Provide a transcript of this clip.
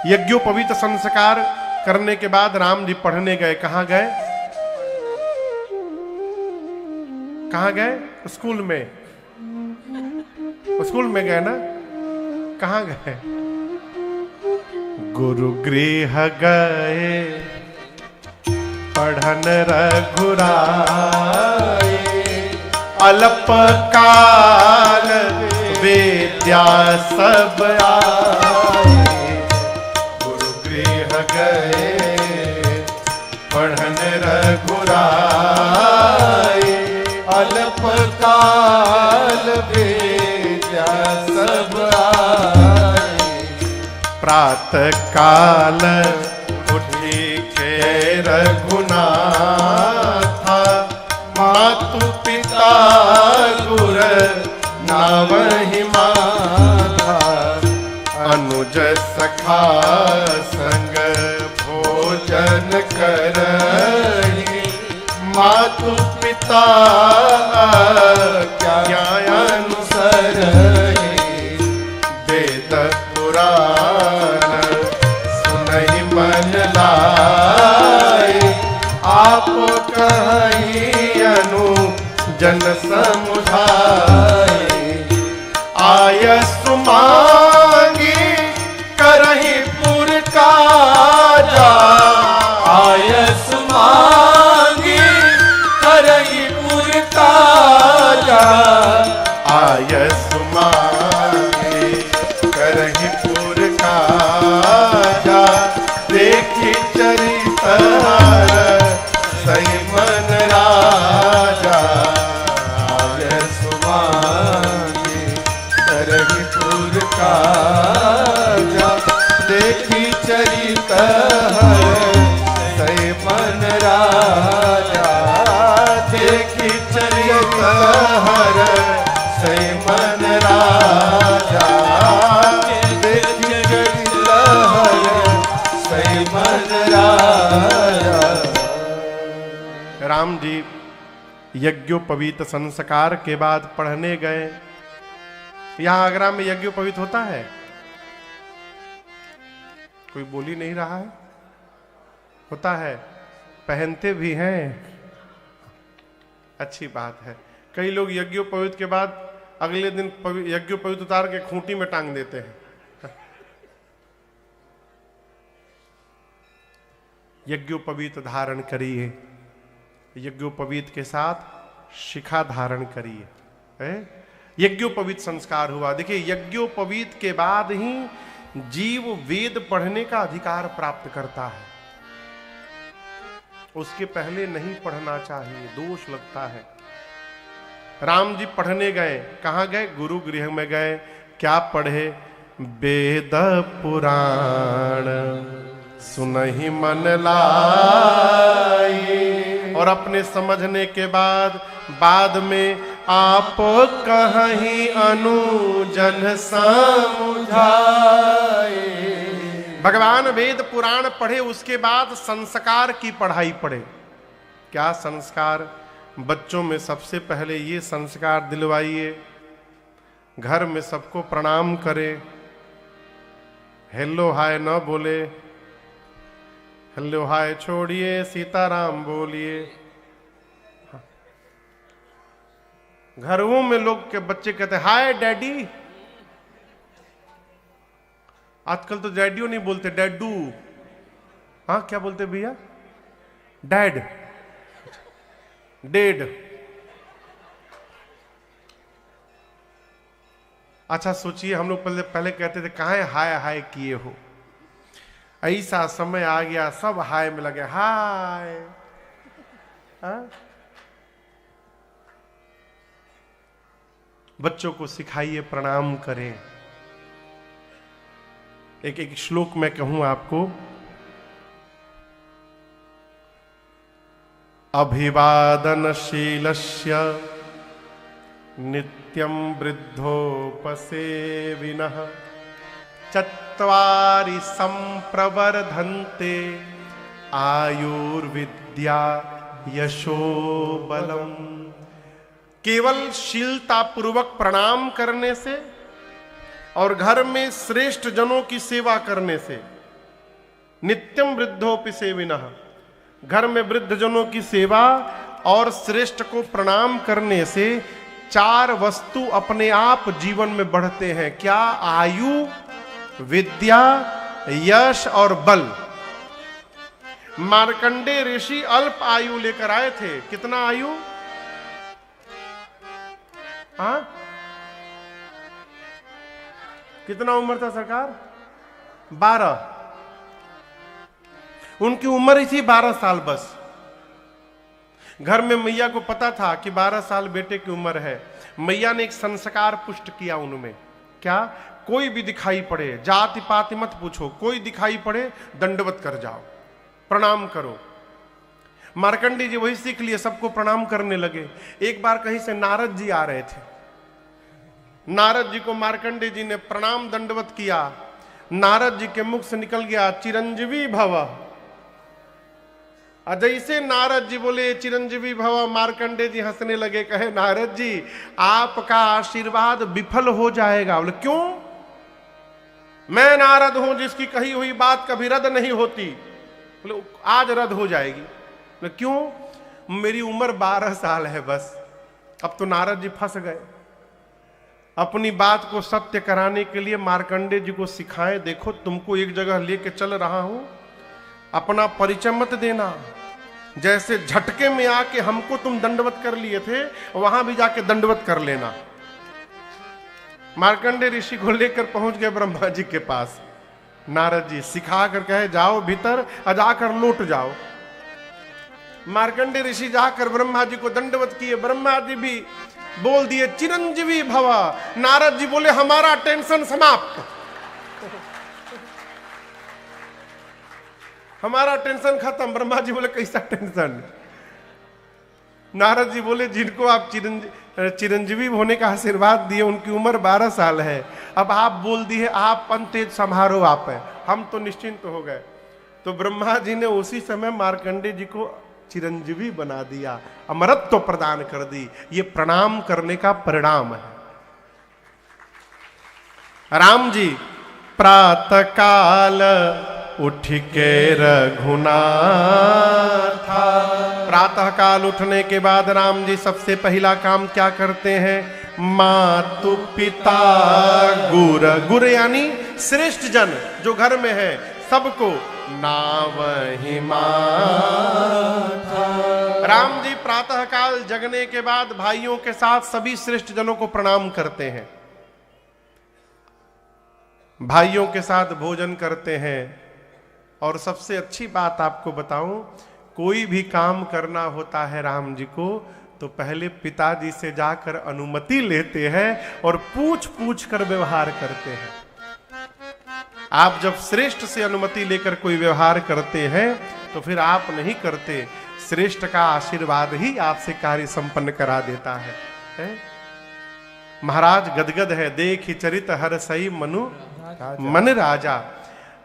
यज्ञोपवीत संस्कार करने के बाद राम जी पढ़ने गए। कहां गए? कहां गए? स्कूल में। स्कूल में गए ना? कहां गए? गुरु गृह गए पढ़न रघुराए, अल्प काल विद्या सब आए। गुरु गृह गए पढ़न रघुराए, अल्प काल विद्या सब आए। प्रातः काल उठी के रघुनाथा, मातु पिता गुर नावहि माथा। अनुज सखा संग भोजन करहि, मातु पिता क्या अनुसरहि। वेद पुराण सुनहि मन लाए, आप कहि अनु जन समुझाए। आयसु मांगी करहि पुर काजा, आयसु मांगी करहि पुर काजा। आयसु मांगी करहि पुर काजा, देखी चरित सही मन राजा। आयसु मांगी करहि पुर काजा, देखी चरित सही मन राजा। देखी चरित सही मन राजा। देखी चरित सही मन राजा। राम जी यज्ञोपवीत संस्कार के बाद पढ़ने गए। यहां आगरा में यज्ञोपवीत होता है? कोई बोल ही नहीं रहा है। होता है, पहनते भी हैं, अच्छी बात है। कई लोग यज्ञोपवीत के बाद अगले दिन यज्ञोपवीत उतार के खूंटी में टांग देते हैं। यज्ञोपवीत धारण करिए, यज्ञोपवीत के साथ शिखा धारण करिए। यज्ञोपवीत संस्कार हुआ। देखिए, यज्ञोपवीत के बाद ही जीव वेद पढ़ने का अधिकार प्राप्त करता है। उसके पहले नहीं पढ़ना चाहिए, दोष लगता है। राम जी पढ़ने गए। कहां गए? गुरु गृह में गए। क्या पढ़े? वेद पुराण सुनहि मन लाई। और अपने समझने के बाद में आप कहीं अनुजन समुझाए। भगवान वेद पुराण पढ़े, उसके बाद संस्कार की पढ़ाई पढ़े। क्या संस्कार? बच्चों में सबसे पहले ये संस्कार दिलवाइए, घर में सबको प्रणाम करे, हेलो हाय न बोले, हेलो हाय छोड़िए, सीताराम बोलिए। घरों में लोग के बच्चे कहते हैं हाय डैडी। आजकल तो डैडियो नहीं बोलते, डैडू। हाँ, क्या बोलते भैया? Dad, dead. अच्छा सोचिए, हम लोग पहले कहते थे कहाँ हाय हाय किए हो। ऐसा समय आ गया, सब हाय में लगे, हाय। बच्चों को सिखाइए प्रणाम करें। एक श्लोक में कहूं आपको, अभिवादनशीलस्य नित्यं वृद्धोपसेविनः चत्वारि संप्रवर्धन्ते आयुर्विद्या यशो बलम। केवल शीलता पूर्वक प्रणाम करने से और घर में श्रेष्ठ जनों की सेवा करने से नित्यम वृद्धोपि सेविनः, घर में वृद्धजनों की सेवा और श्रेष्ठ को प्रणाम करने से 4 वस्तु अपने आप जीवन में बढ़ते हैं। क्या? आयु, विद्या, यश और बल। मार्कंडेय ऋषि अल्प आयु लेकर आए थे। कितना आयु? हाँ, कितना उम्र था सरकार? 12। उनकी उम्र ही थी 12 साल बस। घर में मैया को पता था कि 12 साल बेटे की उम्र है। मैया ने एक संस्कार पुष्ट किया उनमें। क्या? कोई भी दिखाई पड़े, जाति पाति मत पूछो, कोई दिखाई पड़े दंडवत कर जाओ, प्रणाम करो। मार्कंडेय जी वही सीख लिए, सबको प्रणाम करने लगे। एक बार कहीं से नारद जी आ रहे थे। नारद जी को मार्कंडेय जी ने प्रणाम दंडवत किया। नारद जी के मुख से निकल गया चिरंजीवी भव। जैसे नारद जी बोले चिरंजीवी भव, मार्कंडेय जी हंसने लगे, कहे नारद जी आपका आशीर्वाद विफल हो जाएगा। बोले क्यों? मैं नारद हूं जिसकी कही हुई बात कभी रद्द नहीं होती। बोले आज रद्द हो जाएगी। बोले क्यों? मेरी उम्र 12 साल है बस। अब तो नारद जी फंस गए। अपनी बात को सत्य कराने के लिए मार्कंडेय जी को सिखाएं, देखो तुमको एक जगह लेके चल रहा हूं, अपना परिचय मत देना। जैसे झटके में आके हमको तुम दंडवत कर लिए थे, वहां भी जाके दंडवत कर लेना। मार्कंडेय ऋषि को लेकर पहुंच गए ब्रह्मा जी के पास। नारद जी सिखा कर कहे जाओ भीतर, जाकर लौट जाओ। मार्कंडेय ऋषि जाकर ब्रह्मा जी को दंडवत किए। ब्रह्मा जी भी बोल दिए चिरंजीवी भव। नारद जी बोले हमारा टेंशन समाप्त, हमारा टेंशन खत्म। ब्रह्मा जी बोले कैसा टेंशन? नारद जी बोले जिनको आप चिरंजीवी होने का आशीर्वाद दिए उनकी उम्र 12 साल है। अब आप बोल दिए आप पंतेज संभारो आप है, हम तो निश्चिंत हो गए। तो ब्रह्मा जी ने उसी समय मार्कंडेय जी को चिरंजीवी बना दिया, अमरत्व प्रदान कर दी। ये प्रणाम करने का परिणाम है। राम जी प्रातः काल उठ के रघुनाथ। प्रातः काल उठने के बाद राम जी सबसे पहला काम क्या करते हैं? मातु पिता गुर, गुर यानी श्रेष्ठ जन जो घर में है सबको नावहि माथा। राम जी प्रातः काल जगने के बाद भाइयों के साथ सभी श्रेष्ठ जनों को प्रणाम करते हैं, भाइयों के साथ भोजन करते हैं। और सबसे अच्छी बात आपको बताऊं, कोई भी काम करना होता है राम जी को तो पहले पिताजी से जाकर अनुमति लेते हैं और पूछ पूछ कर व्यवहार करते हैं। आप जब श्रेष्ठ से अनुमति लेकर कोई व्यवहार करते हैं तो फिर आप नहीं करते, श्रेष्ठ का आशीर्वाद ही आपसे कार्य संपन्न करा देता है? महाराज गदगद है, देख चरित हर सही मनु मन राजा।